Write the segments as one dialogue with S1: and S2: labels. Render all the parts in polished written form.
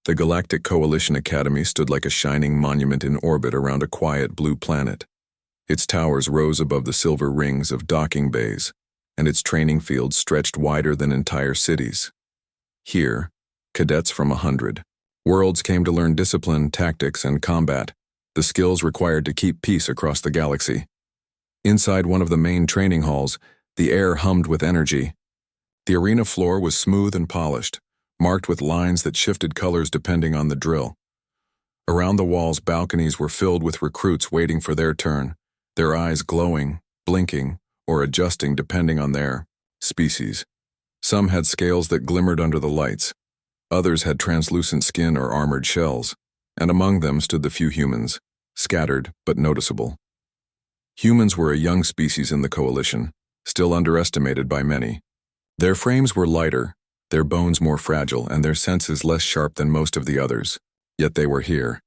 S1: The Galactic Coalition Academy stood like a shining monument in orbit around a quiet blue planet. Its towers rose above the silver rings of docking bays, and its training fields stretched wider than entire cities. Here, cadets from 100 worlds came to learn discipline, tactics, and combat, the skills required to keep peace across the galaxy. Inside one of the main training halls, the air hummed with energy. The arena floor was smooth and polished, marked with lines that shifted colors depending on the drill. Around the walls, balconies were filled with recruits waiting for their turn, their eyes glowing, blinking, or adjusting depending on their species. Some had scales that glimmered under the lights. Others had translucent skin or armored shells, and among them stood the few humans, scattered but noticeable. Humans were a young species in the coalition, still underestimated by many. Their frames were lighter, their bones more fragile, and their senses less sharp than most of the others. Yet they were here,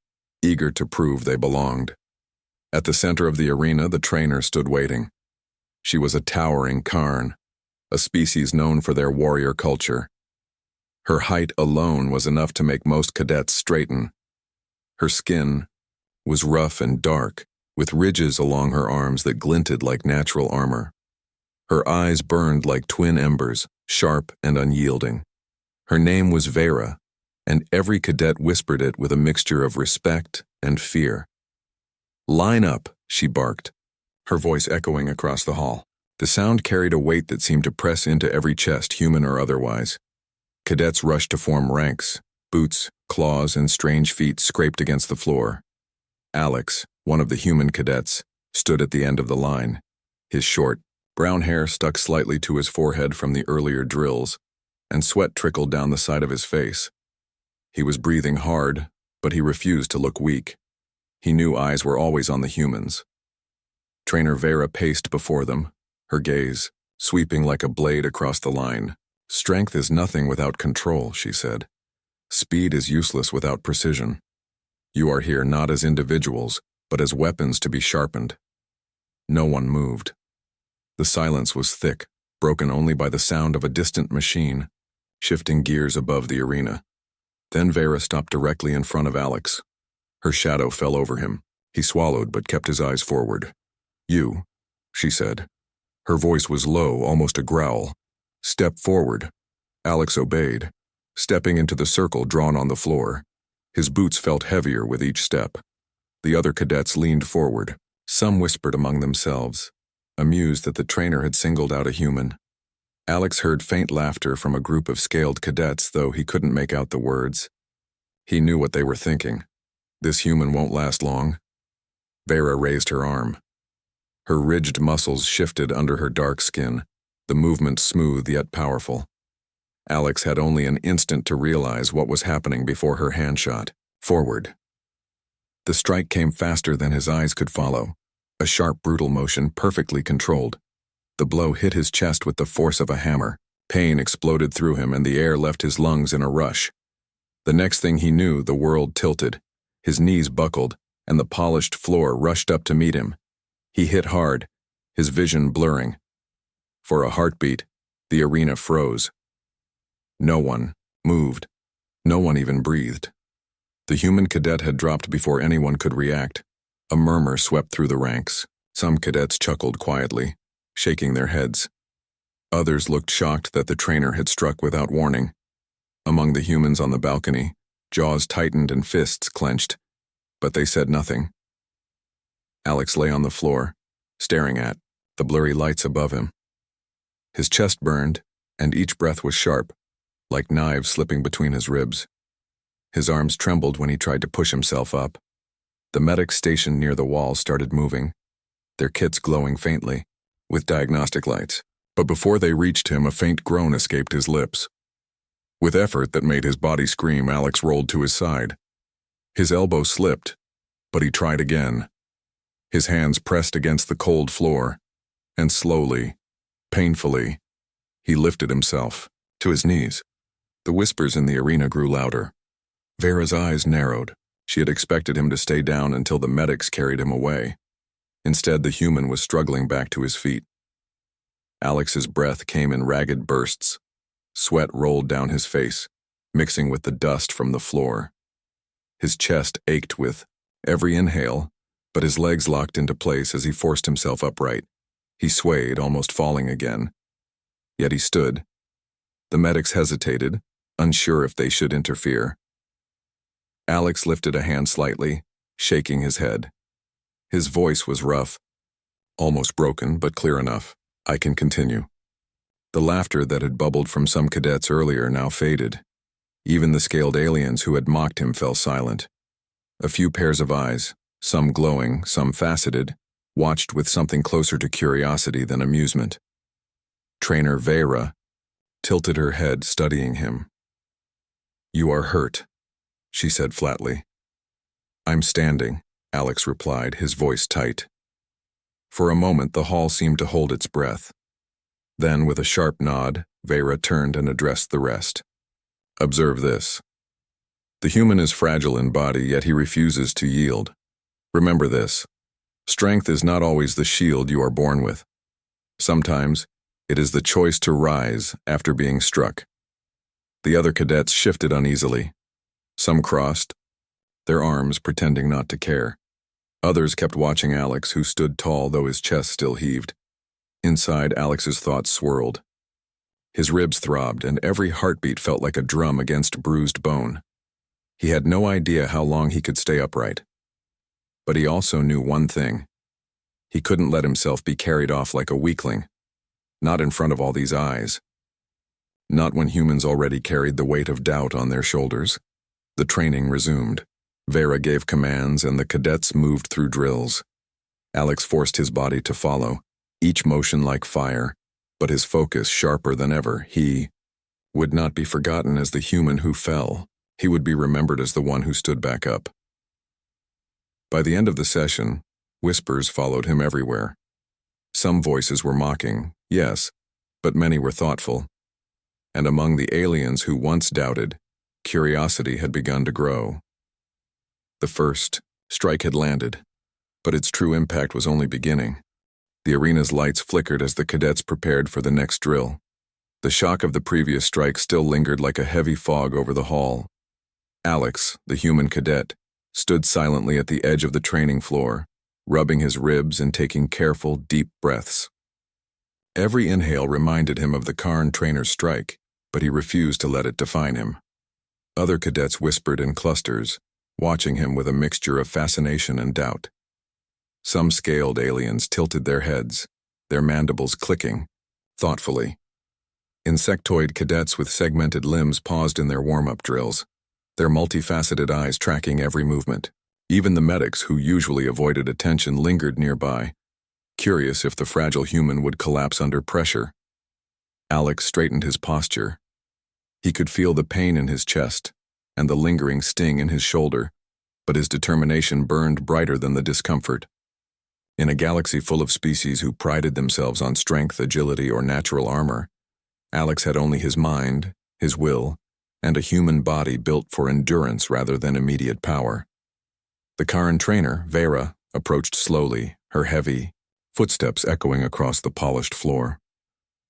S1: eager to prove they belonged. At the center of the arena, the trainer stood waiting. She was a towering Karn, a species known for their warrior culture. Her height alone was enough to make most cadets straighten. Her skin was rough and dark, with ridges along her arms that glinted like natural armor. Her eyes burned like twin embers, sharp and unyielding. Her name was Vera, and every cadet whispered it with a mixture of respect and fear. "Line up," she barked, her voice echoing across the hall. The sound carried a weight that seemed to press into every chest, human or otherwise. Cadets rushed to form ranks. Boots, claws, and strange feet scraped against the floor. Alex, one of the human cadets, stood at the end of the line. His short, brown hair stuck slightly to his forehead from the earlier drills, and sweat trickled down the side of his face. He was breathing hard, but he refused to look weak. He knew eyes were always on the humans. Trainer Vera paced before them, her gaze sweeping like a blade across the line. "Strength is nothing without control," she said. "Speed is useless without precision. You are here not as individuals, but as weapons to be sharpened." No one moved. The silence was thick, broken only by the sound of a distant machine, shifting gears above the arena. Then Vera stopped directly in front of Alex. Her shadow fell over him. He swallowed but kept his eyes forward. "You," she said. Her voice was low, almost a growl. "Step forward." Alex obeyed, stepping into the circle drawn on the floor. His boots felt heavier with each step. The other cadets leaned forward. Some whispered among themselves, amused that the trainer had singled out a human. Alex heard faint laughter from a group of scaled cadets, though he couldn't make out the words. He knew what they were thinking. This human won't last long. Vera raised her arm. Her ridged muscles shifted under her dark skin, the movement smooth yet powerful. Alex had only an instant to realize what was happening before her hand shot forward. The strike came faster than his eyes could follow, a sharp, brutal motion perfectly controlled. The blow hit his chest with the force of a hammer. Pain exploded through him and the air left his lungs in a rush. The next thing he knew, the world tilted. His knees buckled, and the polished floor rushed up to meet him. He hit hard, his vision blurring. For a heartbeat, the arena froze. No one moved. No one even breathed. The human cadet had dropped before anyone could react. A murmur swept through the ranks. Some cadets chuckled quietly, shaking their heads. Others looked shocked that the trainer had struck without warning. Among the humans on the balcony, jaws tightened and fists clenched, but they said nothing. Alex lay on the floor, staring at the blurry lights above him. His chest burned, and each breath was sharp, like knives slipping between his ribs. His arms trembled when he tried to push himself up. The medics stationed near the wall started moving, their kits glowing faintly, with diagnostic lights. But before they reached him, a faint groan escaped his lips. With effort that made his body scream, Alex rolled to his side. His elbow slipped, but he tried again. His hands pressed against the cold floor, and slowly, painfully, he lifted himself to his knees. The whispers in the arena grew louder. Vera's eyes narrowed. She had expected him to stay down until the medics carried him away. Instead, the human was struggling back to his feet. Alex's breath came in ragged bursts. Sweat rolled down his face, mixing with the dust from the floor. His chest ached with every inhale, but his legs locked into place as he forced himself upright. He swayed, almost falling again. Yet he stood. The medics hesitated, unsure if they should interfere. Alex lifted a hand slightly, shaking his head. His voice was rough, almost broken, but clear enough. I can continue. The laughter that had bubbled from some cadets earlier now faded. Even the scaled aliens who had mocked him fell silent. A few pairs of eyes, some glowing, some faceted, watched with something closer to curiosity than amusement. Trainer Vera tilted her head, studying him. "You are hurt," she said flatly. "I'm standing," Alex replied, his voice tight. For a moment, the hall seemed to hold its breath. Then, with a sharp nod, Vera turned and addressed the rest. "Observe this. The human is fragile in body, yet he refuses to yield. Remember this. Strength is not always the shield you are born with. Sometimes, it is the choice to rise after being struck." The other cadets shifted uneasily. Some crossed, their arms pretending not to care. Others kept watching Alex, who stood tall though his chest still heaved. Inside, Alex's thoughts swirled. His ribs throbbed, and every heartbeat felt like a drum against bruised bone. He had no idea how long he could stay upright. But he also knew one thing. He couldn't let himself be carried off like a weakling. Not in front of all these eyes. Not when humans already carried the weight of doubt on their shoulders. The training resumed. Vera gave commands, and the cadets moved through drills. Alex forced his body to follow, each motion like fire, but his focus sharper than ever. He would not be forgotten as the human who fell. He would be remembered as the one who stood back up. By the end of the session, whispers followed him everywhere. Some voices were mocking, yes, but many were thoughtful. And among the aliens who once doubted, curiosity had begun to grow. The first strike had landed, but its true impact was only beginning. The arena's lights flickered as the cadets prepared for the next drill. The shock of the previous strike still lingered like a heavy fog over the hall. Alex, the human cadet, stood silently at the edge of the training floor, rubbing his ribs and taking careful, deep breaths. Every inhale reminded him of the Karn trainer's strike, but he refused to let it define him. Other cadets whispered in clusters, watching him with a mixture of fascination and doubt. Some scaled aliens tilted their heads, their mandibles clicking, thoughtfully. Insectoid cadets with segmented limbs paused in their warm-up drills, their multifaceted eyes tracking every movement. Even the medics, who usually avoided attention, lingered nearby, curious if the fragile human would collapse under pressure. Alex straightened his posture. He could feel the pain in his chest and the lingering sting in his shoulder, but his determination burned brighter than the discomfort. In a galaxy full of species who prided themselves on strength, agility, or natural armor, Alex had only his mind, his will, and a human body built for endurance rather than immediate power. The Karn trainer, Vera, approached slowly, her heavy footsteps echoing across the polished floor.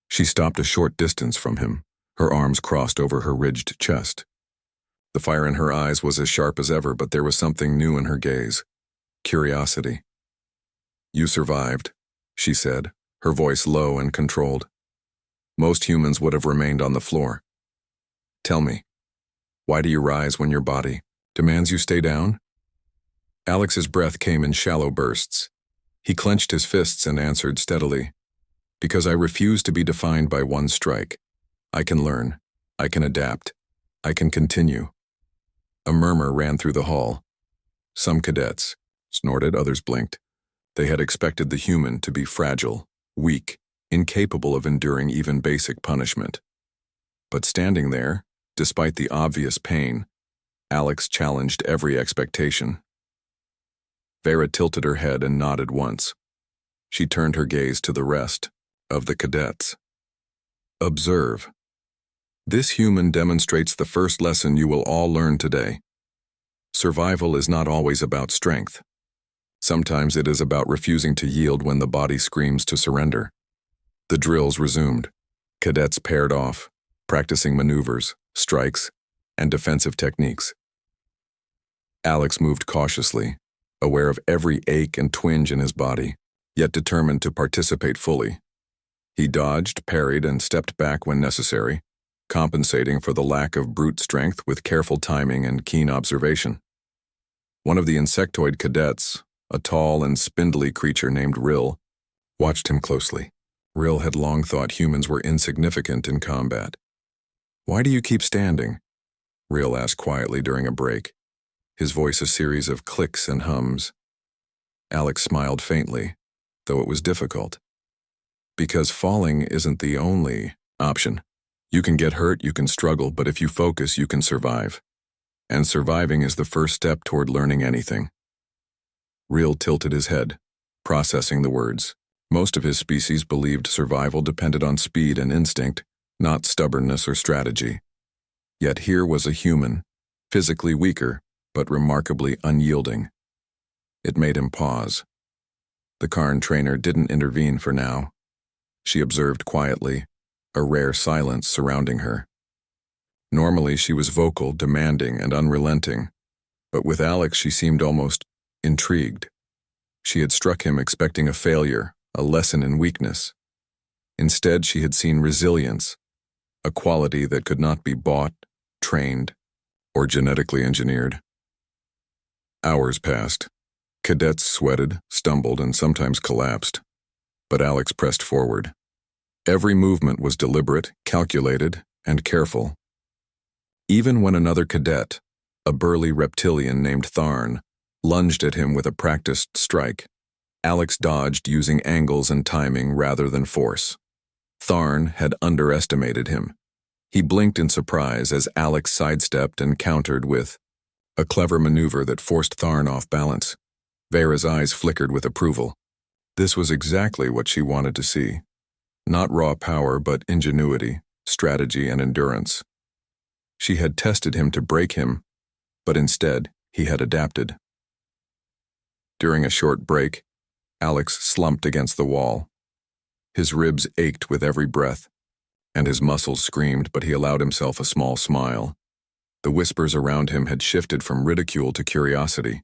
S1: She stopped a short distance from him, her arms crossed over her ridged chest. The fire in her eyes was as sharp as ever, but there was something new in her gaze. Curiosity. "You survived," she said, her voice low and controlled. "Most humans would have remained on the floor. Tell me, why do you rise when your body demands you stay down?" Alex's breath came in shallow bursts. He clenched his fists and answered steadily, "Because I refuse to be defined by one strike. I can learn. I can adapt. I can continue." A murmur ran through the hall. Some cadets snorted, others blinked. They had expected the human to be fragile, weak, incapable of enduring even basic punishment. But standing there, despite the obvious pain, Alex challenged every expectation. Vera tilted her head and nodded once. She turned her gaze to the rest of the cadets. "Observe. This human demonstrates the first lesson you will all learn today. Survival is not always about strength. Sometimes it is about refusing to yield when the body screams to surrender." The drills resumed. Cadets paired off, practicing maneuvers, strikes, and defensive techniques. Alex moved cautiously, aware of every ache and twinge in his body, yet determined to participate fully. He dodged, parried, and stepped back when necessary, compensating for the lack of brute strength with careful timing and keen observation. One of the insectoid cadets, a tall and spindly creature named Rill, watched him closely. Rill had long thought humans were insignificant in combat. "Why do you keep standing?" Rill asked quietly during a break, his voice a series of clicks and hums. Alex smiled faintly, though it was difficult. "Because falling isn't the only option. You can get hurt, you can struggle, but if you focus, you can survive. And surviving is the first step toward learning anything." Rill tilted his head, processing the words. Most of his species believed survival depended on speed and instinct, not stubbornness or strategy. Yet here was a human, physically weaker, but remarkably unyielding. It made him pause. The Karn trainer didn't intervene for now. She observed quietly, a rare silence surrounding her. Normally she was vocal, demanding, and unrelenting, but with Alex she seemed almost intrigued. She had struck him expecting a failure, a lesson in weakness. Instead, she had seen resilience, a quality that could not be bought, trained, or genetically engineered. Hours passed. Cadets sweated, stumbled, and sometimes collapsed. But Alex pressed forward. Every movement was deliberate, calculated, and careful. Even when another cadet, a burly reptilian named Tharn, lunged at him with a practiced strike, Alex dodged using angles and timing rather than force. Tharn had underestimated him. He blinked in surprise as Alex sidestepped and countered with a clever maneuver that forced Tharn off balance. Vera's eyes flickered with approval. This was exactly what she wanted to see. Not raw power, but ingenuity, strategy, and endurance. She had tested him to break him, but instead, he had adapted. During a short break, Alex slumped against the wall. His ribs ached with every breath, and his muscles screamed, but he allowed himself a small smile. The whispers around him had shifted from ridicule to curiosity.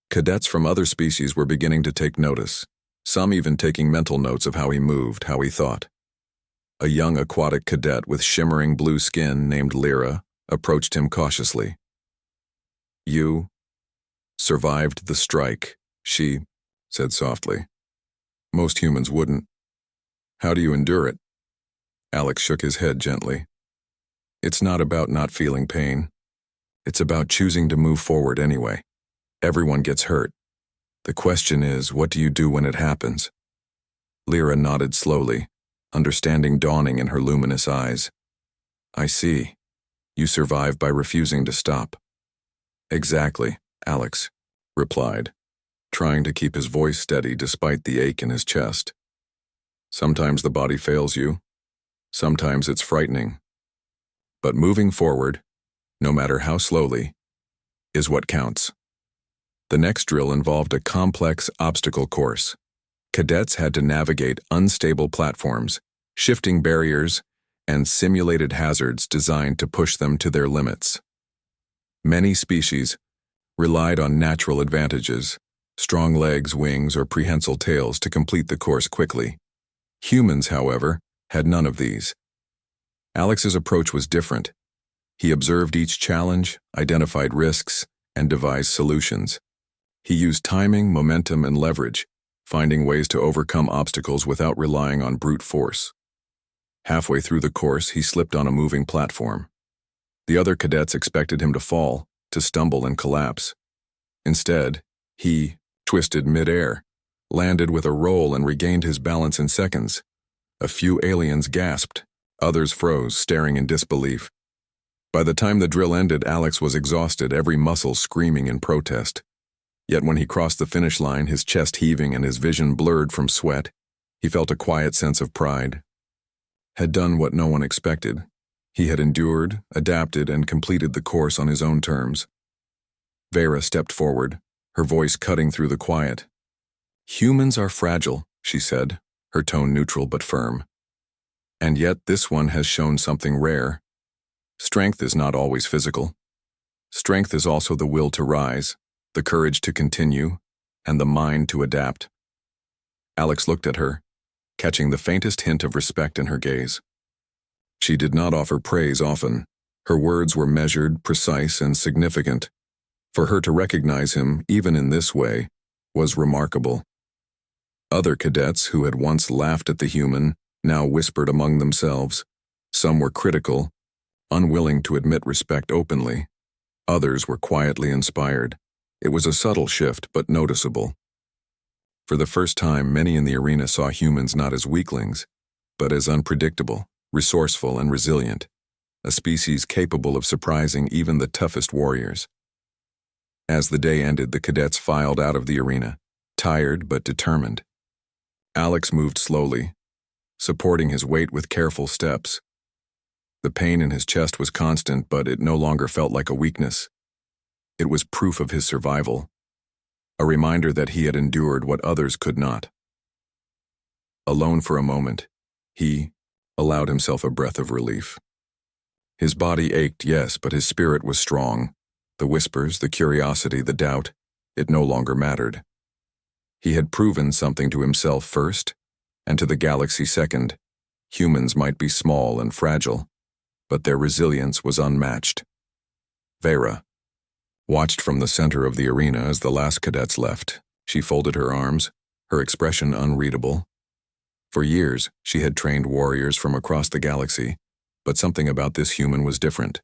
S1: Cadets from other species were beginning to take notice, some even taking mental notes of how he moved, how he thought. A young aquatic cadet with shimmering blue skin named Lyra approached him cautiously. "You survived the strike," she said softly. "Most humans wouldn't. How do you endure it?" Alex shook his head gently. "It's not about not feeling pain. It's about choosing to move forward anyway. Everyone gets hurt. The question is, what do you do when it happens?" Lyra nodded slowly, understanding dawning in her luminous eyes. "I see. You survive by refusing to stop." "Exactly," Alex replied, trying to keep his voice steady despite the ache in his chest. "Sometimes the body fails you. Sometimes it's frightening. But moving forward, no matter how slowly, is what counts." The next drill involved a complex obstacle course. Cadets had to navigate unstable platforms, shifting barriers, and simulated hazards designed to push them to their limits. Many species relied on natural advantages, strong legs, wings, or prehensile tails to complete the course quickly. Humans, however, had none of these. Alex's approach was different. He observed each challenge, identified risks, and devised solutions. He used timing, momentum, and leverage, finding ways to overcome obstacles without relying on brute force. Halfway through the course, he slipped on a moving platform. The other cadets expected him to fall, to stumble and collapse. Instead, he twisted midair, landed with a roll, and regained his balance in seconds. A few aliens gasped, others froze, staring in disbelief. By the time the drill ended, Alex was exhausted, every muscle screaming in protest. Yet when he crossed the finish line, his chest heaving and his vision blurred from sweat, he felt a quiet sense of pride. Had done what no one expected. He had endured, adapted, and completed the course on his own terms. Vera stepped forward, her voice cutting through the quiet. "Humans are fragile," she said, her tone neutral but firm. "And yet this one has shown something rare. Strength is not always physical. Strength is also the will to rise, the courage to continue, and the mind to adapt. Alex looked at her, catching the faintest hint of respect in her gaze. She did not offer praise often. Her words were measured, precise, and significant. For her to recognize him, even in this way, was remarkable. Other cadets who had once laughed at the human now whispered among themselves. Some were critical, unwilling to admit respect openly. Others were quietly inspired. It was a subtle shift, but noticeable. For the first time, many in the arena saw humans not as weaklings, but as unpredictable, resourceful, and resilient, a species capable of surprising even the toughest warriors. As the day ended, the cadets filed out of the arena, tired but determined. Alex moved slowly, supporting his weight with careful steps. The pain in his chest was constant, but it no longer felt like a weakness. It was proof of his survival, a reminder that he had endured what others could not. Alone for a moment, he allowed himself a breath of relief. His body ached, yes, but his spirit was strong. The whispers, the curiosity, the doubt, it no longer mattered. He had proven something to himself first, and to the galaxy second. Humans might be small and fragile, but their resilience was unmatched. Vera watched from the center of the arena as the last cadets left. She folded her arms, her expression unreadable. For years, she had trained warriors from across the galaxy, but something about this human was different.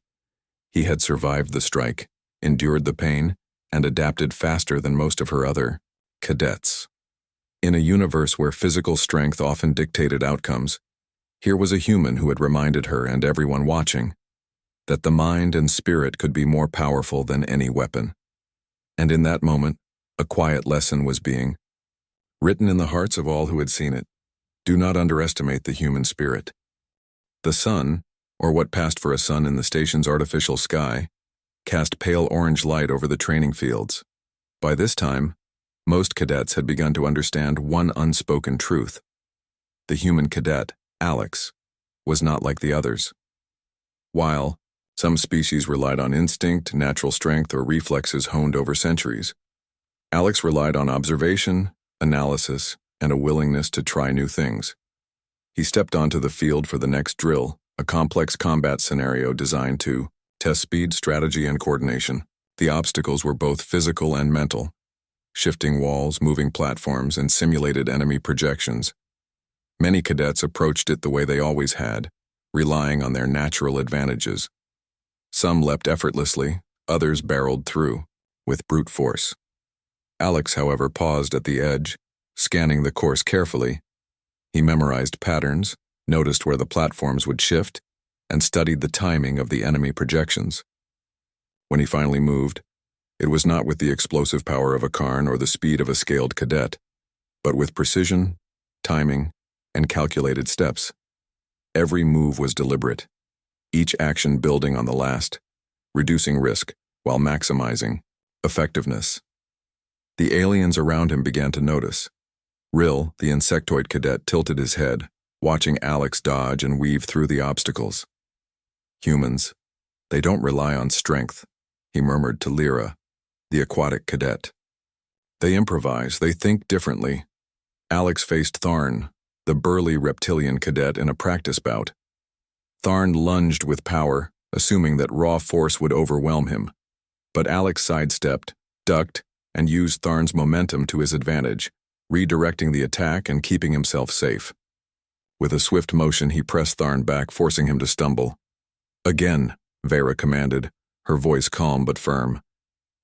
S1: He had survived the strike, endured the pain, and adapted faster than most of her other cadets. In a universe where physical strength often dictated outcomes, here was a human who had reminded her and everyone watching that the mind and spirit could be more powerful than any weapon. And in that moment, a quiet lesson was being written in the hearts of all who had seen it. Do not underestimate the human spirit. The sun, or what passed for a sun in the station's artificial sky, cast pale orange light over the training fields. By this time, most cadets had begun to understand one unspoken truth. The human cadet, Alex, was not like the others. While some species relied on instinct, natural strength, or reflexes honed over centuries, Alex relied on observation, analysis, and a willingness to try new things. He stepped onto the field for the next drill, a complex combat scenario designed to test speed, strategy, and coordination. The obstacles were both physical and mental. Shifting walls, moving platforms, and simulated enemy projections. Many cadets approached it the way they always had, relying on their natural advantages. Some leapt effortlessly, others barreled through, with brute force. Alex, however, paused at the edge, scanning the course carefully. He memorized patterns, noticed where the platforms would shift, and studied the timing of the enemy projections. When he finally moved, it was not with the explosive power of a Karn or the speed of a scaled cadet, but with precision, timing, and calculated steps. Every move was deliberate, each action building on the last, reducing risk while maximizing effectiveness. The aliens around him began to notice. Rill, the insectoid cadet, tilted his head, watching Alex dodge and weave through the obstacles. Humans, they don't rely on strength, he murmured to Lyra, the aquatic cadet. They improvise, they think differently. Alex faced Tharn, the burly reptilian cadet, in a practice bout. Tharn lunged with power, assuming that raw force would overwhelm him. But Alex sidestepped, ducked, and used Tharn's momentum to his advantage, redirecting the attack and keeping himself safe. With a swift motion, he pressed Tharn back, forcing him to stumble. Again, Vera commanded, her voice calm but firm.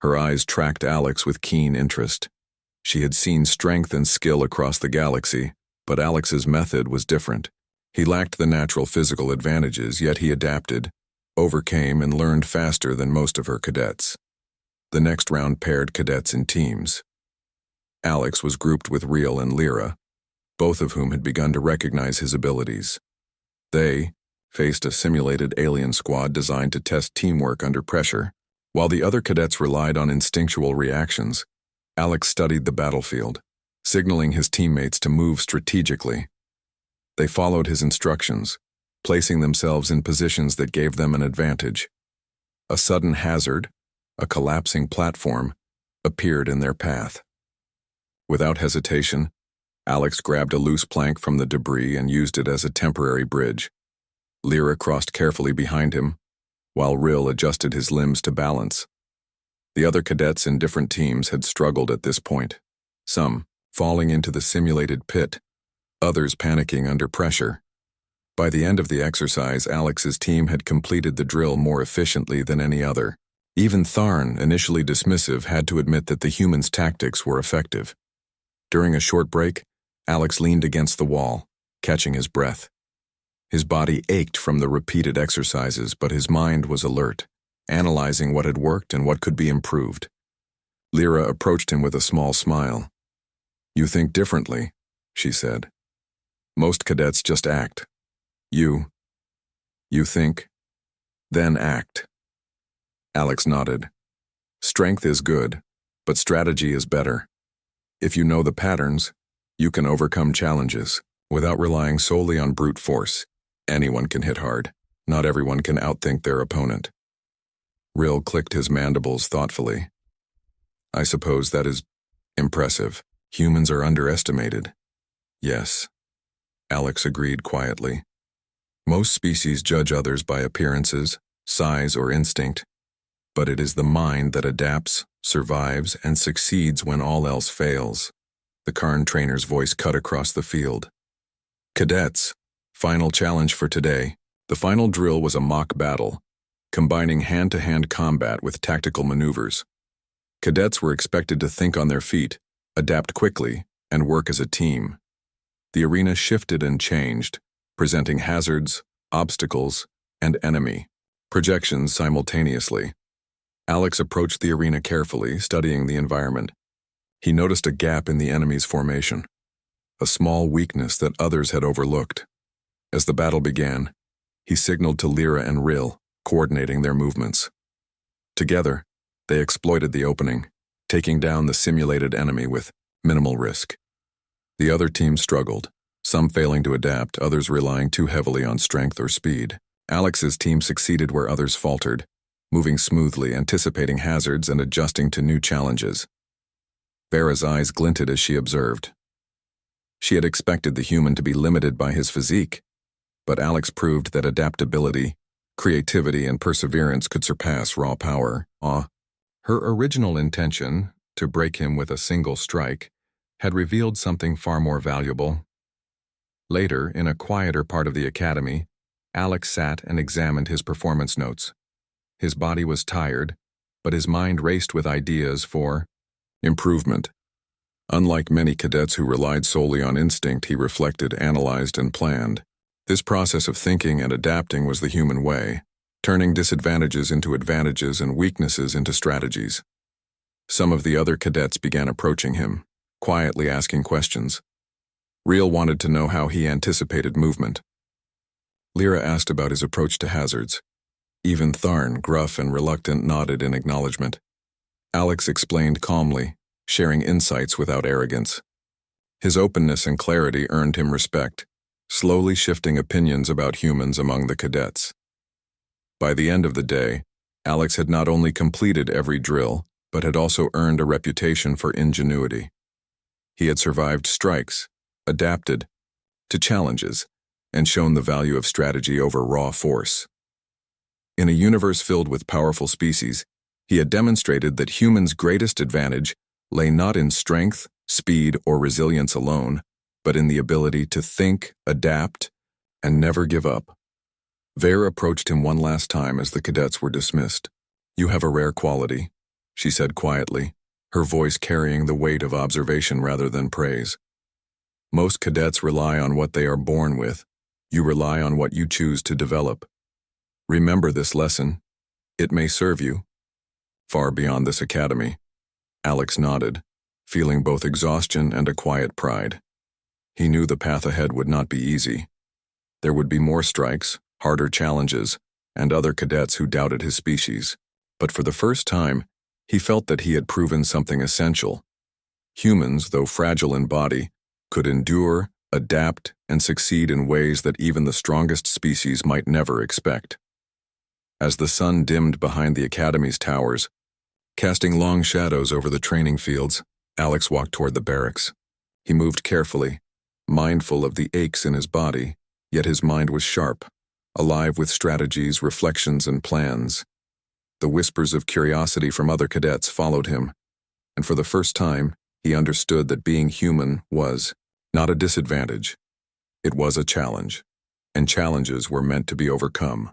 S1: Her eyes tracked Alex with keen interest. She had seen strength and skill across the galaxy, but Alex's method was different. He lacked the natural physical advantages, yet he adapted, overcame, and learned faster than most of her cadets. The next round paired cadets in teams. Alex was grouped with Riel and Lyra, both of whom had begun to recognize his abilities. They faced a simulated alien squad designed to test teamwork under pressure. While the other cadets relied on instinctual reactions, Alex studied the battlefield, signaling his teammates to move strategically. They followed his instructions, placing themselves in positions that gave them an advantage. A sudden hazard, a collapsing platform, appeared in their path. Without hesitation, Alex grabbed a loose plank from the debris and used it as a temporary bridge. Lyra crossed carefully behind him, while Rill adjusted his limbs to balance. The other cadets in different teams had struggled at this point, some falling into the simulated pit, others panicking under pressure. By the end of the exercise, Alex's team had completed the drill more efficiently than any other. Even Tharn, initially dismissive, had to admit that the humans' tactics were effective. During a short break, Alex leaned against the wall, catching his breath. His body ached from the repeated exercises, but his mind was alert, analyzing what had worked and what could be improved. Lyra approached him with a small smile. "You think differently," she said. "Most cadets just act. You think, then act." Alex nodded. "Strength is good, but strategy is better. If you know the patterns, you can overcome challenges without relying solely on brute force. Anyone can hit hard. Not everyone can outthink their opponent." Rill clicked his mandibles thoughtfully. "I suppose that is impressive. Humans are underestimated." "Yes," Alex agreed quietly. "Most species judge others by appearances, size, or instinct, but it is the mind that adapts, survives, and succeeds when all else fails." The Karn trainer's voice cut across the field. "Cadets, final challenge for today." The final drill was a mock battle, combining hand-to-hand combat with tactical maneuvers. Cadets were expected to think on their feet, adapt quickly, and work as a team. The arena shifted and changed, presenting hazards, obstacles, and enemy projections simultaneously. Alex approached the arena carefully, studying the environment. He noticed a gap in the enemy's formation, a small weakness that others had overlooked. As the battle began, he signaled to Lyra and Rill, coordinating their movements. Together, they exploited the opening, taking down the simulated enemy with minimal risk. The other team struggled, some failing to adapt, others relying too heavily on strength or speed. Alex's team succeeded where others faltered, moving smoothly, anticipating hazards and adjusting to new challenges. Vera's eyes glinted as she observed. She had expected the human to be limited by his physique, but Alex proved that adaptability, creativity, and perseverance could surpass raw power. Her original intention, to break him with a single strike, had revealed something far more valuable. Later, in a quieter part of the academy, Alex sat and examined his performance notes. His body was tired, but his mind raced with ideas for improvement. Unlike many cadets who relied solely on instinct, he reflected, analyzed, and planned. This process of thinking and adapting was the human way, turning disadvantages into advantages and weaknesses into strategies. Some of the other cadets began approaching him, quietly asking questions. Rill wanted to know how he anticipated movement. Lyra asked about his approach to hazards. Even Tharn, gruff and reluctant, nodded in acknowledgement. Alex explained calmly, sharing insights without arrogance. His openness and clarity earned him respect, slowly shifting opinions about humans among the cadets. By the end of the day, Alex had not only completed every drill, but had also earned a reputation for ingenuity. He had survived strikes, adapted to challenges, and shown the value of strategy over raw force. In a universe filled with powerful species, he had demonstrated that humans' greatest advantage lay not in strength, speed, or resilience alone, but in the ability to think, adapt, and never give up. Vera approached him one last time as the cadets were dismissed. "You have a rare quality," she said quietly, her voice carrying the weight of observation rather than praise. "Most cadets rely on what they are born with. You rely on what you choose to develop. Remember this lesson. It may serve you far beyond this academy." Alex nodded, feeling both exhaustion and a quiet pride. He knew the path ahead would not be easy. There would be more strikes, harder challenges, and other cadets who doubted his species. But for the first time, he felt that he had proven something essential. Humans, though fragile in body, could endure, adapt, and succeed in ways that even the strongest species might never expect. As the sun dimmed behind the Academy's towers, casting long shadows over the training fields, Alex walked toward the barracks. He moved carefully, mindful of the aches in his body, yet his mind was sharp, alive with strategies, reflections, and plans. The whispers of curiosity from other cadets followed him, and for the first time, he understood that being human was not a disadvantage. It was a challenge, and challenges were meant to be overcome.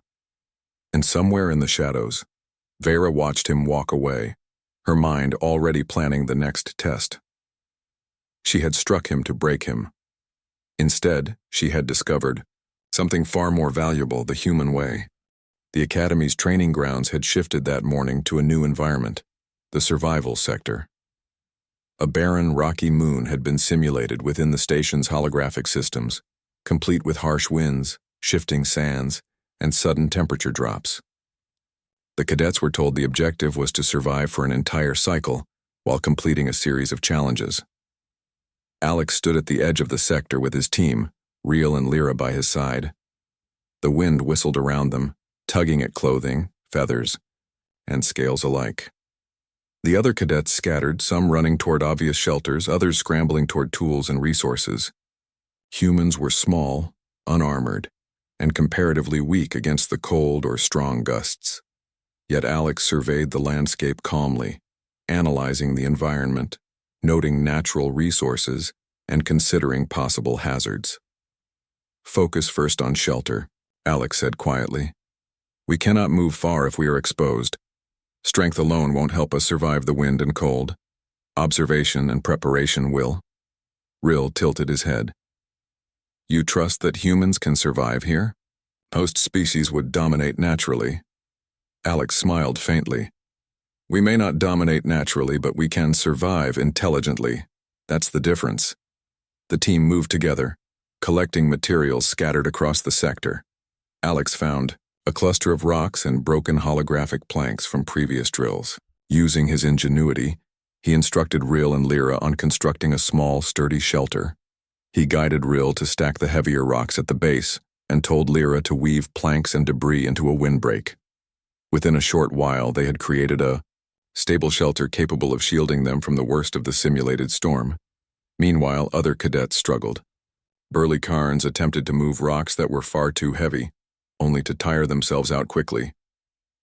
S1: And somewhere in the shadows, Vera watched him walk away, her mind already planning the next test. She had struck him to break him. Instead, she had discovered something far more valuable: the human way. The Academy's training grounds had shifted that morning to a new environment, the survival sector. A barren, rocky moon had been simulated within the station's holographic systems, complete with harsh winds, shifting sands, and sudden temperature drops. The cadets were told the objective was to survive for an entire cycle while completing a series of challenges. Alex stood at the edge of the sector with his team, Riel and Lyra by his side. The wind whistled around them, tugging at clothing, feathers, and scales alike. The other cadets scattered, some running toward obvious shelters, others scrambling toward tools and resources. Humans were small, unarmored, and comparatively weak against the cold or strong gusts. Yet Alex surveyed the landscape calmly, analyzing the environment, noting natural resources, and considering possible hazards. "Focus first on shelter," Alex said quietly. "We cannot move far if we are exposed. Strength alone won't help us survive the wind and cold. Observation and preparation will." Riel tilted his head. "You trust that humans can survive here? Most species would dominate naturally." Alex smiled faintly. "We may not dominate naturally, but we can survive intelligently. That's the difference." The team moved together, collecting materials scattered across the sector. Alex found a cluster of rocks and broken holographic planks from previous drills. Using his ingenuity, he instructed Riel and Lyra on constructing a small, sturdy shelter. He guided Riel to stack the heavier rocks at the base and told Lyra to weave planks and debris into a windbreak. Within a short while, they had created a stable shelter capable of shielding them from the worst of the simulated storm. Meanwhile, other cadets struggled. Burly Carns attempted to move rocks that were far too heavy, only to tire themselves out quickly.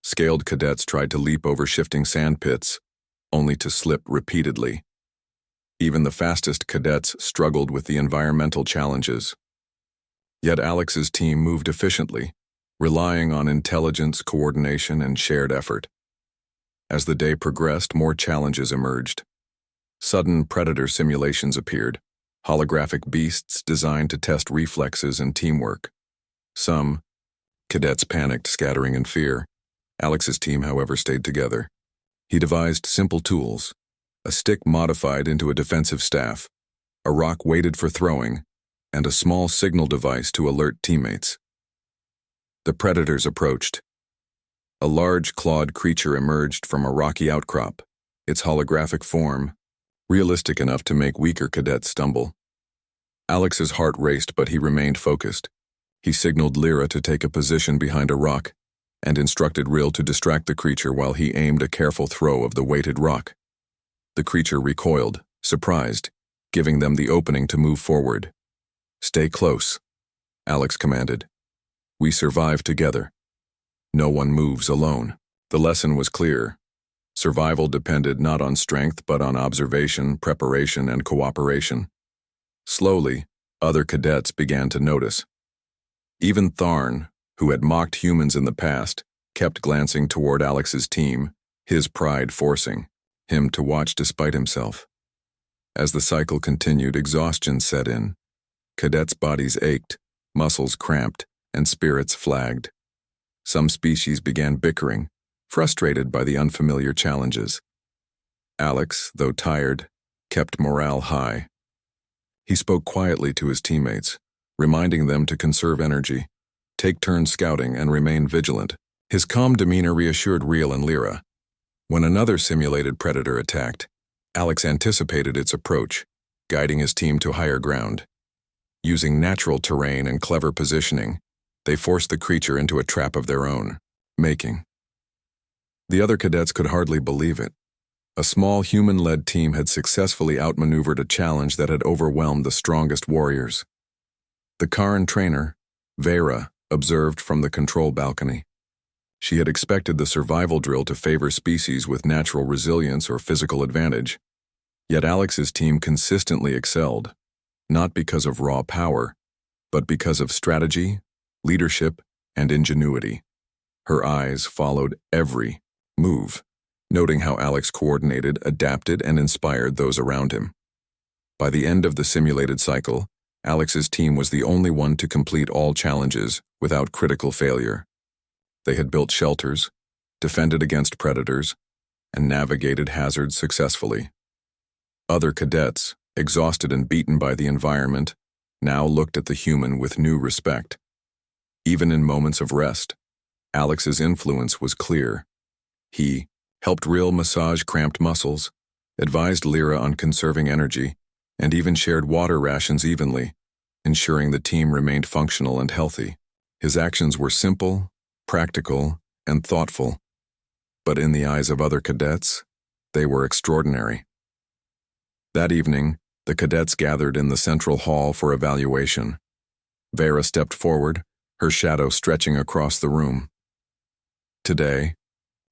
S1: Scaled cadets tried to leap over shifting sand pits, only to slip repeatedly. Even the fastest cadets struggled with the environmental challenges. Yet Alex's team moved efficiently, relying on intelligence, coordination, and shared effort. As the day progressed, more challenges emerged. Sudden predator simulations appeared, holographic beasts designed to test reflexes and teamwork. Some cadets panicked, scattering in fear. Alex's team, however, stayed together. He devised simple tools: a stick modified into a defensive staff, a rock weighted for throwing, and a small signal device to alert teammates. The predators approached. A large clawed creature emerged from a rocky outcrop, its holographic form realistic enough to make weaker cadets stumble. Alex's heart raced, but he remained focused. He signaled Lyra to take a position behind a rock and instructed Riel to distract the creature while he aimed a careful throw of the weighted rock. The creature recoiled, surprised, giving them the opening to move forward. "Stay close," Alex commanded. "We survive together. No one moves alone." The lesson was clear. Survival depended not on strength but on observation, preparation, and cooperation. Slowly, other cadets began to notice. Even Tharn, who had mocked humans in the past, kept glancing toward Alex's team, his pride forcing him to watch despite himself. As the cycle continued, exhaustion set in. Cadets' bodies ached, muscles cramped, and spirits flagged. Some species began bickering, frustrated by the unfamiliar challenges. Alex, though tired, kept morale high. He spoke quietly to his teammates, reminding them to conserve energy, take turns scouting, and remain vigilant. His calm demeanor reassured Riel and Lyra. When another simulated predator attacked, Alex anticipated its approach, guiding his team to higher ground. Using natural terrain and clever positioning, they forced the creature into a trap of their own making. The other cadets could hardly believe it. A small human-led team had successfully outmaneuvered a challenge that had overwhelmed the strongest warriors. The Karn trainer, Vera, observed from the control balcony. She had expected the survival drill to favor species with natural resilience or physical advantage. Yet Alex's team consistently excelled, not because of raw power, but because of strategy, leadership, and ingenuity. Her eyes followed every move, noting how Alex coordinated, adapted, and inspired those around him. By the end of the simulated cycle, Alex's team was the only one to complete all challenges without critical failure. They had built shelters, defended against predators, and navigated hazards successfully. Other cadets, exhausted and beaten by the environment, now looked at the human with new respect. Even in moments of rest, Alex's influence was clear. He helped Rill massage cramped muscles, advised Lyra on conserving energy, and even shared water rations evenly, ensuring the team remained functional and healthy. His actions were simple, practical, and thoughtful, but in the eyes of other cadets, they were extraordinary. That evening, the cadets gathered in the central hall for evaluation. Vera stepped forward, her shadow stretching across the room. Today,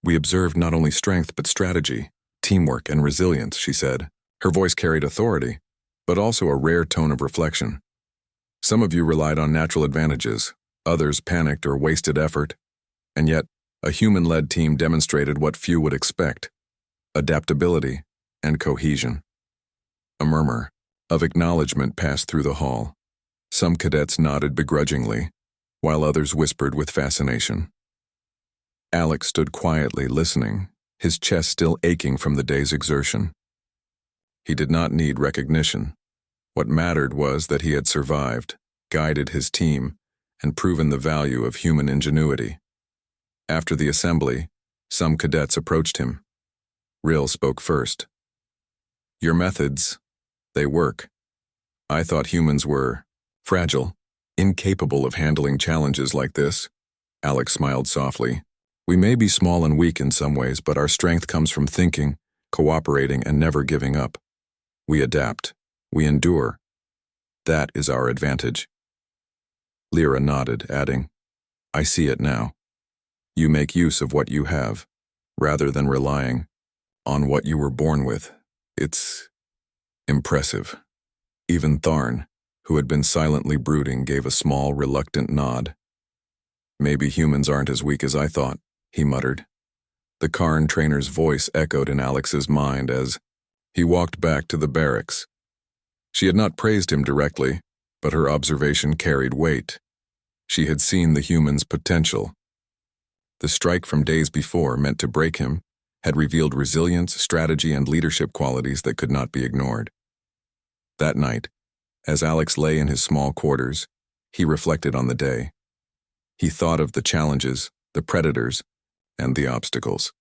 S1: we observed not only strength but strategy, teamwork, and resilience, she said. Her voice carried authority, but also a rare tone of reflection. Some of you relied on natural advantages, others panicked or wasted effort, and yet a human-led team demonstrated what few would expect: adaptability and cohesion. A murmur of acknowledgement passed through the hall. Some cadets nodded begrudgingly, while others whispered with fascination. Alex stood quietly listening, his chest still aching from the day's exertion. He did not need recognition. What mattered was that he had survived, guided his team, and proven the value of human ingenuity. After the assembly, some cadets approached him. Rill spoke first. "Your methods, they work. I thought humans were fragile, incapable of handling challenges like this." Alex smiled softly. "We may be small and weak in some ways, but our strength comes from thinking, cooperating, and never giving up. We adapt. We endure. That is our advantage." Lyra nodded, adding, "I see it now. You make use of what you have, rather than relying on what you were born with. It's impressive." Even Tharn, who had been silently brooding, gave a small, reluctant nod. "Maybe humans aren't as weak as I thought," he muttered. The Karn trainer's voice echoed in Alex's mind as he walked back to the barracks. She had not praised him directly, but her observation carried weight. She had seen the human's potential. The strike from days before, meant to break him, had revealed resilience, strategy, and leadership qualities that could not be ignored. That night, as Alex lay in his small quarters, he reflected on the day. He thought of the challenges, the predators, and the obstacles.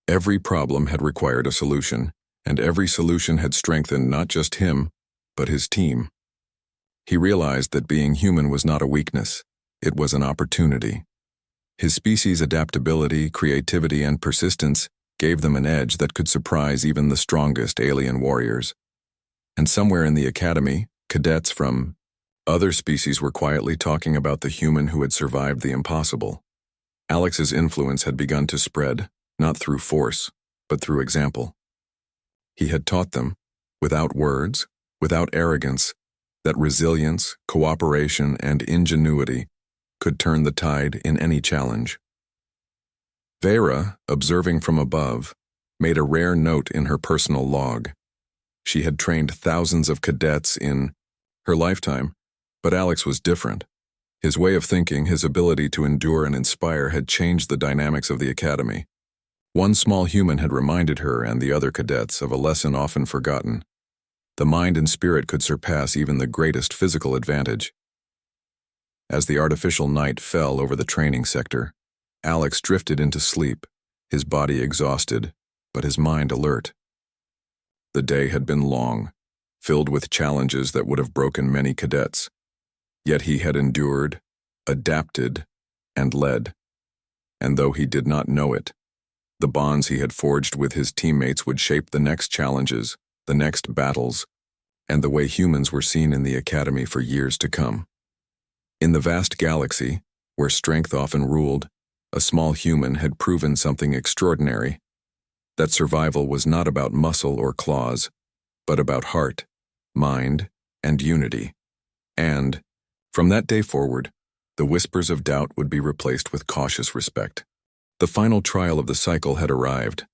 S1: Every problem had required a solution, and every solution had strengthened not just him, but his team. He realized that being human was not a weakness, it was an opportunity. His species' adaptability, creativity, and persistence gave them an edge that could surprise even the strongest alien warriors. And somewhere in the academy, cadets from other species were quietly talking about the human who had survived the impossible. Alex's influence had begun to spread, not through force, but through example. He had taught them, without words, without arrogance, that resilience, cooperation, and ingenuity could turn the tide in any challenge. Vera, observing from above, made a rare note in her personal log. She had trained thousands of cadets in her lifetime, but Alex was different. His way of thinking, his ability to endure and inspire had changed the dynamics of the academy. One small human had reminded her and the other cadets of a lesson often forgotten. The mind and spirit could surpass even the greatest physical advantage. As the artificial night fell over the training sector, Alex drifted into sleep, his body exhausted, but his mind alert. The day had been long, filled with challenges that would have broken many cadets. Yet he had endured, adapted, and led. And though he did not know it, the bonds he had forged with his teammates would shape the next challenges, the next battles, and the way humans were seen in the Academy for years to come. In the vast galaxy, where strength often ruled, a small human had proven something extraordinary: that survival was not about muscle or claws, but about heart, mind, and unity. And, from that day forward, the whispers of doubt would be replaced with cautious respect. The final trial of the cycle had arrived.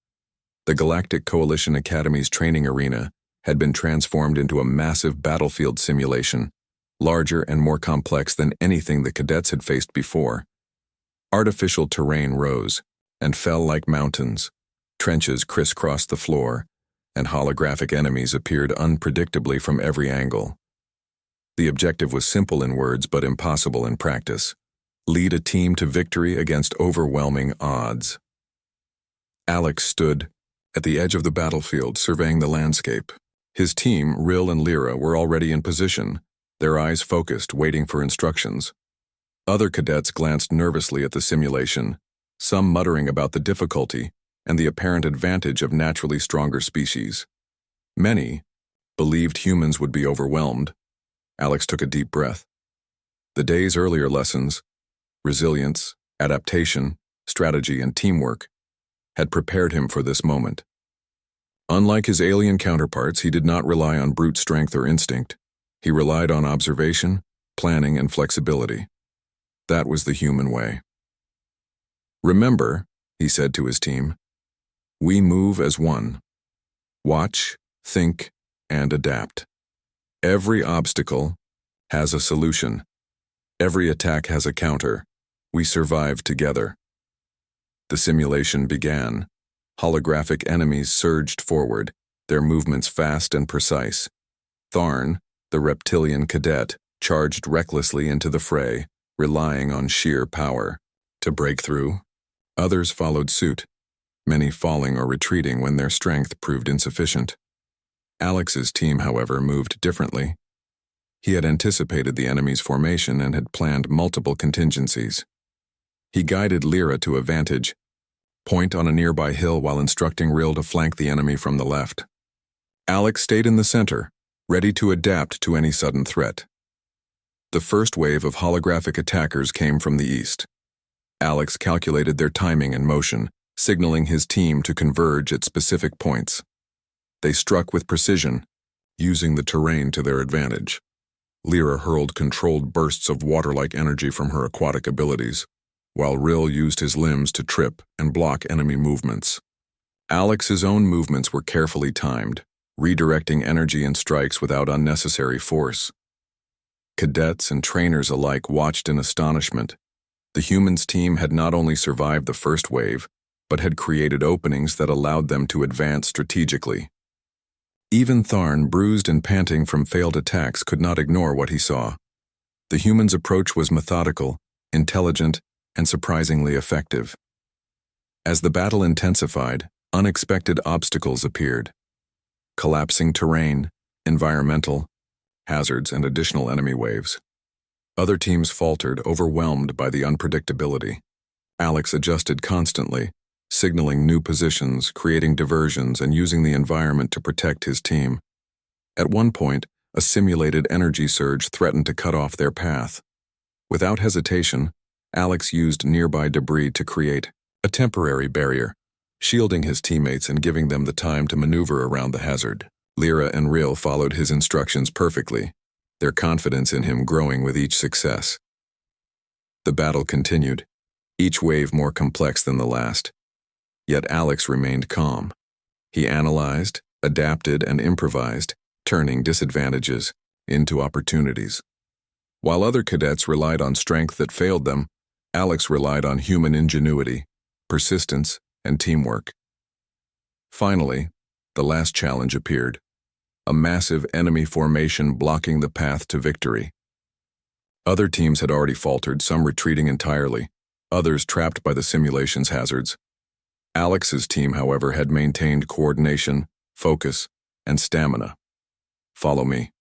S1: The Galactic Coalition Academy's training arena had been transformed into a massive battlefield simulation, larger and more complex than anything the cadets had faced before. Artificial terrain rose and fell like mountains, trenches crisscrossed the floor, and holographic enemies appeared unpredictably from every angle. The objective was simple in words but impossible in practice: lead a team to victory against overwhelming odds. Alex stood at the edge of the battlefield, surveying the landscape. His team, Rill and Lyra, were already in position, their eyes focused, waiting for instructions. Other cadets glanced nervously at the simulation, some muttering about the difficulty and the apparent advantage of naturally stronger species. Many believed humans would be overwhelmed. Alex took a deep breath. The day's earlier lessons, resilience, adaptation, strategy, and teamwork, had prepared him for this moment. Unlike his alien counterparts, he did not rely on brute strength or instinct. He relied on observation, planning, and flexibility. That was the human way. "Remember," he said to his team, "we move as one. Watch, think, and adapt. Every obstacle has a solution. Every attack has a counter. We survive together." The simulation began. Holographic enemies surged forward, their movements fast and precise. Tharn, the reptilian cadet, charged recklessly into the fray, relying on sheer power to break through. Others followed suit, many falling or retreating when their strength proved insufficient. Alex's team, however, moved differently. He had anticipated the enemy's formation and had planned multiple contingencies. He guided Lyra to a vantage point on a nearby hill while instructing Rill to flank the enemy from the left. Alex stayed in the center, ready to adapt to any sudden threat. The first wave of holographic attackers came from the east. Alex calculated their timing and motion, signaling his team to converge at specific points. They struck with precision, using the terrain to their advantage. Lyra hurled controlled bursts of water-like energy from her aquatic abilities, while Rill used his limbs to trip and block enemy movements. Alex's own movements were carefully timed, redirecting energy and strikes without unnecessary force. Cadets and trainers alike watched in astonishment. The humans' team had not only survived the first wave, but had created openings that allowed them to advance strategically. Even Tharn, bruised and panting from failed attacks, could not ignore what he saw. The humans' approach was methodical, intelligent, and surprisingly effective. As the battle intensified, unexpected obstacles appeared. Collapsing terrain, environmental hazards, and additional enemy waves. Other teams faltered, overwhelmed by the unpredictability. Alex adjusted constantly, signaling new positions, creating diversions, and using the environment to protect his team. At one point, a simulated energy surge threatened to cut off their path. Without hesitation, Alex used nearby debris to create a temporary barrier, shielding his teammates and giving them the time to maneuver around the hazard. Lyra and Rill followed his instructions perfectly, their confidence in him growing with each success. The battle continued, each wave more complex than the last. Yet Alex remained calm. He analyzed, adapted, and improvised, turning disadvantages into opportunities. While other cadets relied on strength that failed them, Alex relied on human ingenuity, persistence, and teamwork. Finally, the last challenge appeared: a massive enemy formation blocking the path to victory. Other teams had already faltered, some retreating entirely, others trapped by the simulation's hazards. Alex's team, however, had maintained coordination, focus, and stamina. "Follow me,"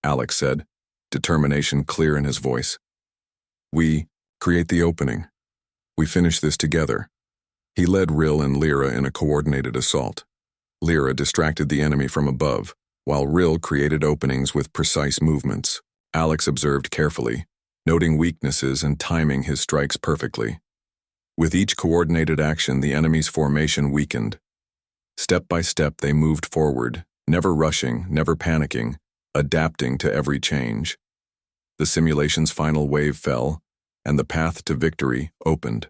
S1: Alex said, determination clear in his voice. "We create the opening. We finish this together." He led Rill and Lyra in a coordinated assault. Lyra distracted the enemy from above, while Rill created openings with precise movements. Alex observed carefully, noting weaknesses and timing his strikes perfectly. With each coordinated action, the enemy's formation weakened. Step by step, they moved forward, never rushing, never panicking, adapting to every change. The simulation's final wave fell, and the path to victory opened.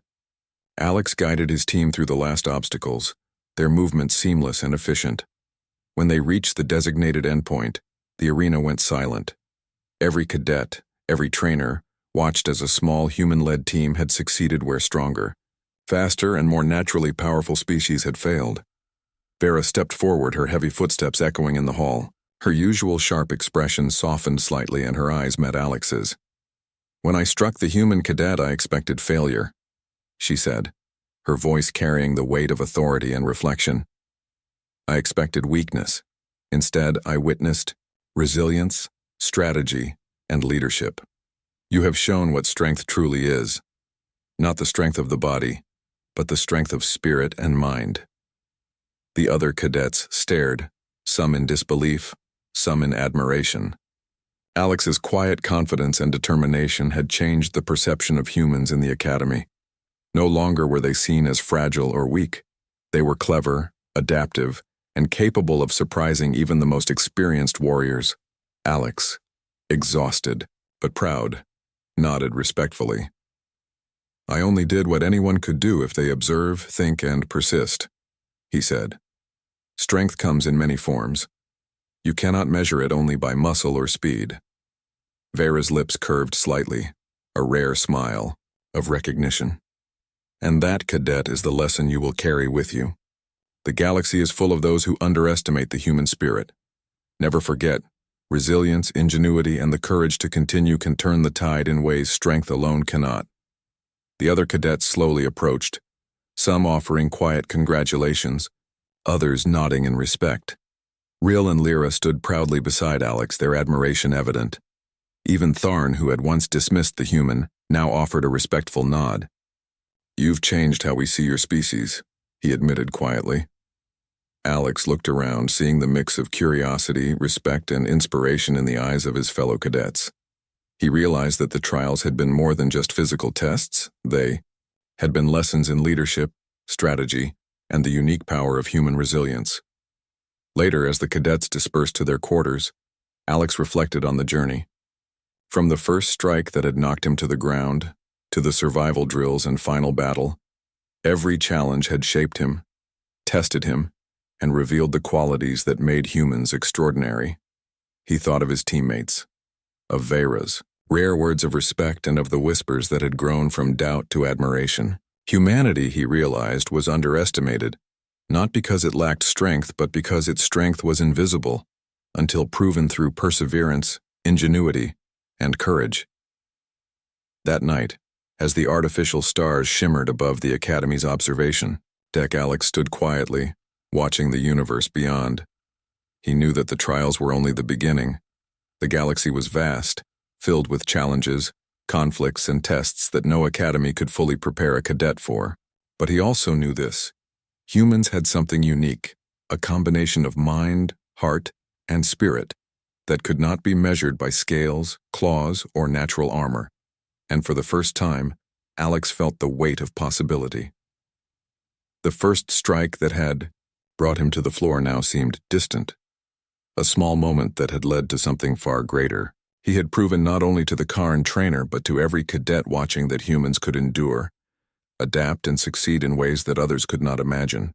S1: Alex guided his team through the last obstacles, their movements seamless and efficient. When they reached the designated endpoint, the arena went silent. Every cadet, every trainer, watched as a small human-led team had succeeded where stronger, faster and more naturally powerful species had failed. Vera stepped forward, her heavy footsteps echoing in the hall. Her usual sharp expression softened slightly and her eyes met Alex's. "When I struck the human cadet, I expected failure," she said, her voice carrying the weight of authority and reflection. "I expected weakness. Instead, I witnessed resilience, strategy, and leadership. You have shown what strength truly is. Not the strength of the body, but the strength of spirit and mind." The other cadets stared, some in disbelief, some in admiration. Alex's quiet confidence and determination had changed the perception of humans in the academy. No longer were they seen as fragile or weak. They were clever, adaptive, and capable of surprising even the most experienced warriors. Alex, exhausted but proud, nodded respectfully. "I only did what anyone could do if they observe, think, and persist," he said. "Strength comes in many forms. You cannot measure it only by muscle or speed." Vera's lips curved slightly, a rare smile of recognition. "And that, cadet, is the lesson you will carry with you. The galaxy is full of those who underestimate the human spirit. Never forget, resilience, ingenuity, and the courage to continue can turn the tide in ways strength alone cannot." The other cadets slowly approached, some offering quiet congratulations, others nodding in respect. Rill and Lyra stood proudly beside Alex, their admiration evident. Even Tharn, who had once dismissed the human, now offered a respectful nod. "You've changed how we see your species," he admitted quietly. Alex looked around, seeing the mix of curiosity, respect, and inspiration in the eyes of his fellow cadets. He realized that the trials had been more than just physical tests. They had been lessons in leadership, strategy, and the unique power of human resilience. Later, as the cadets dispersed to their quarters, Alex reflected on the journey. From the first strike that had knocked him to the ground, to the survival drills and final battle, every challenge had shaped him, tested him, and revealed the qualities that made humans extraordinary. He thought of his teammates, of Vera's rare words of respect and of the whispers that had grown from doubt to admiration. Humanity, he realized, was underestimated, not because it lacked strength, but because its strength was invisible, until proven through perseverance, ingenuity, and courage. That night, as the artificial stars shimmered above the Academy's observation deck, Alex stood quietly, watching the universe beyond. He knew that the trials were only the beginning. The galaxy was vast, filled with challenges, conflicts, and tests that no academy could fully prepare a cadet for. But he also knew this. Humans had something unique, a combination of mind, heart, and spirit that could not be measured by scales, claws, or natural armor. And for the first time, Alex felt the weight of possibility. The first strike that had brought him to the floor now seemed distant. A small moment that had led to something far greater. He had proven not only to the Karn trainer, but to every cadet watching that humans could endure, adapt, and succeed in ways that others could not imagine.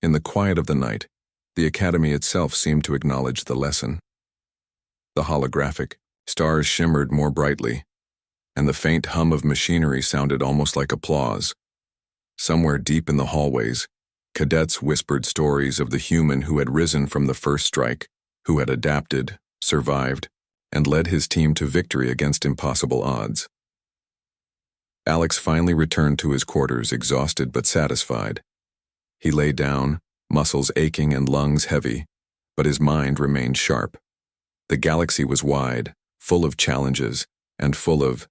S1: In the quiet of the night, the Academy itself seemed to acknowledge the lesson. The holographic stars shimmered more brightly, and the faint hum of machinery sounded almost like applause. Somewhere deep in the hallways, cadets whispered stories of the human who had risen from the first strike, who had adapted, survived, and led his team to victory against impossible odds. Alex finally returned to his quarters, exhausted but satisfied. He lay down, muscles aching and lungs heavy, but his mind remained sharp. The galaxy was wide, full of challenges, and full of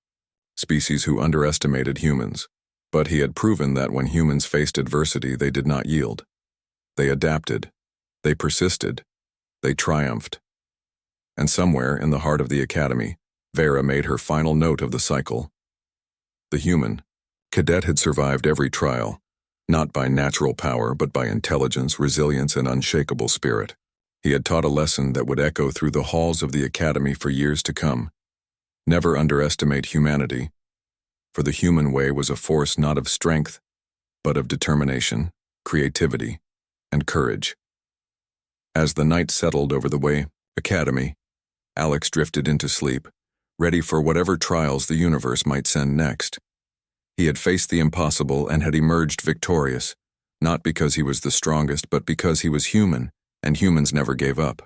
S1: species who underestimated humans. But he had proven that when humans faced adversity, they did not yield. They adapted. They persisted. They triumphed. And somewhere in the heart of the Academy, Vera made her final note of the cycle. The human cadet had survived every trial, not by natural power, but by intelligence, resilience, and unshakable spirit. He had taught a lesson that would echo through the halls of the Academy for years to come. Never underestimate humanity, for the human way was a force not of strength, but of determination, creativity, and courage. As the night settled over the Academy, Alex drifted into sleep, ready for whatever trials the universe might send next. He had faced the impossible and had emerged victorious, not because he was the strongest, but because he was human, and humans never gave up.